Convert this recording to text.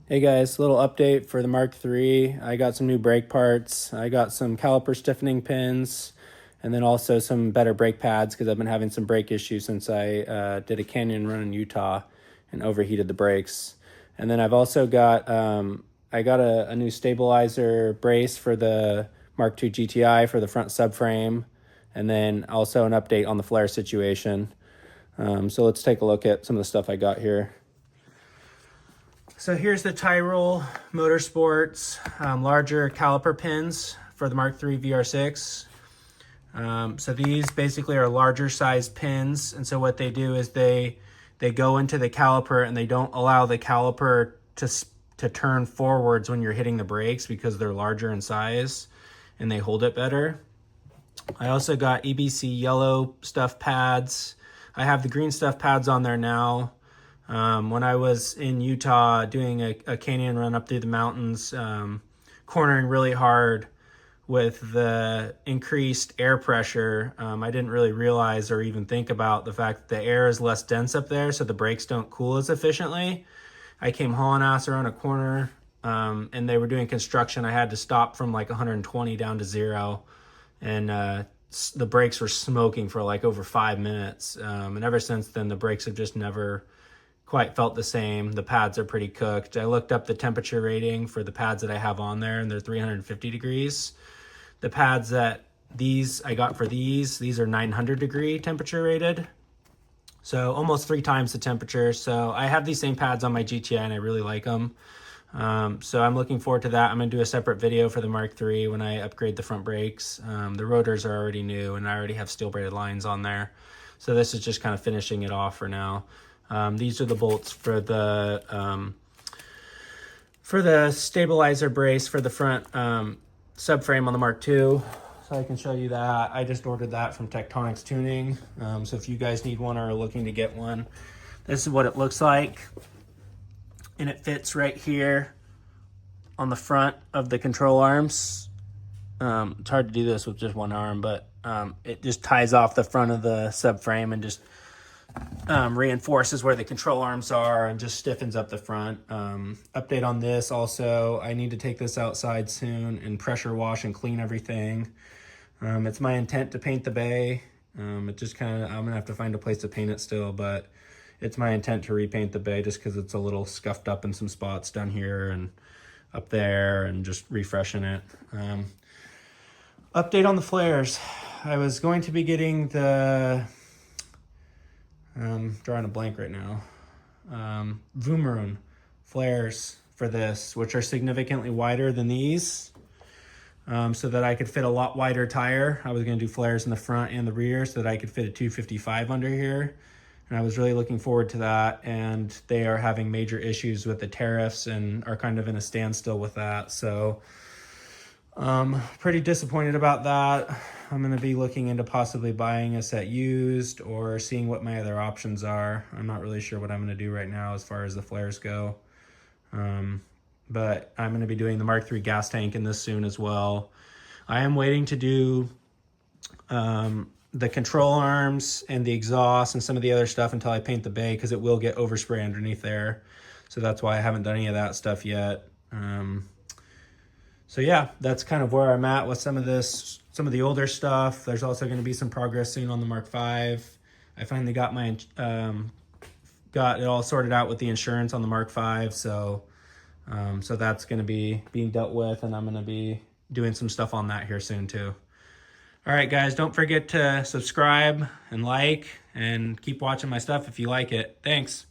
Hey guys, little update for the Mark III. I got some new brake parts. I got some caliper stiffening pins, and then also some better brake pads because I've been having some brake issues since I did a canyon run in Utah and overheated the brakes. And then I've also got I got a new stabilizer brace for the Mark II GTI for the front subframe, and then also an update on the flare situation. So let's take a look at some of the stuff I got here. So here's the Tyrol Motorsports larger caliper pins for the Mark III VR6. So these basically are larger size pins, and so what they do is they go into the caliper and they don't allow the caliper to turn forwards when you're hitting the brakes because they're larger in size and they hold it better. I also got EBC yellow stuff pads. I have the green stuff pads on there now. When I was in Utah doing a canyon run up through the mountains, cornering really hard with the increased air pressure, I didn't really realize or even think about the fact that the air is less dense up there, so the brakes don't cool as efficiently. I came hauling ass around a corner, and they were doing construction. I had to stop from like 120 down to 0, and the brakes were smoking for like over 5 minutes. And ever since then, the brakes have just never quite felt the same. The pads are pretty cooked. I looked up the temperature rating for the pads that I have on there, and they're 350 degrees. The pads that I got for these are 900 degree temperature rated. So almost 3 times the temperature. So I have these same pads on my GTI and I really like them. So I'm looking forward to that. I'm gonna do a separate video for the Mark III when I upgrade the front brakes. The rotors are already new and I already have steel braided lines on there. So this is just kind of finishing it off for now. These are the bolts for the stabilizer brace for the front subframe on the Mark II. So I can show you that. I just ordered that from Techtonics Tuning. So if you guys need one or are looking to get one, this is what it looks like. And it fits right here on the front of the control arms. It's hard to do this with just one arm, but it just ties off the front of the subframe and just reinforces where the control arms are and just stiffens up the front. Update on this also, I need to take this outside soon and pressure wash and clean everything. It's my intent to paint the bay. It just kind of, I'm gonna have to find a place to paint it still, but it's my intent to repaint the bay just because it's a little scuffed up in some spots down here and up there, and just refreshing it. Update on the flares. I was going to be getting the drawing a blank right now. Voomaroon flares for this, which are significantly wider than these, so that I could fit a lot wider tire. I was going to do flares in the front and the rear so that I could fit a 255 under here. And I was really looking forward to that. And they are having major issues with the tariffs and are kind of in a standstill with that. So pretty disappointed about that. I'm going to be looking into possibly buying a set used or seeing what my other options are. I'm not really sure what I'm going to do right now as far as the flares go. But I'm going to be doing the Mark III gas tank in this soon as well. I am waiting to do the control arms and the exhaust and some of the other stuff until I paint the bay, because it will get overspray underneath there. So that's why I haven't done any of that stuff yet. So yeah, that's kind of where I'm at with some of the older stuff. There's also going to be some progress soon on the Mark V. I finally got got it all sorted out with the insurance on the Mark V. So that's going to be being dealt with, and I'm going to be doing some stuff on that here soon too. All right, guys, don't forget to subscribe and like, and keep watching my stuff if you like it. Thanks.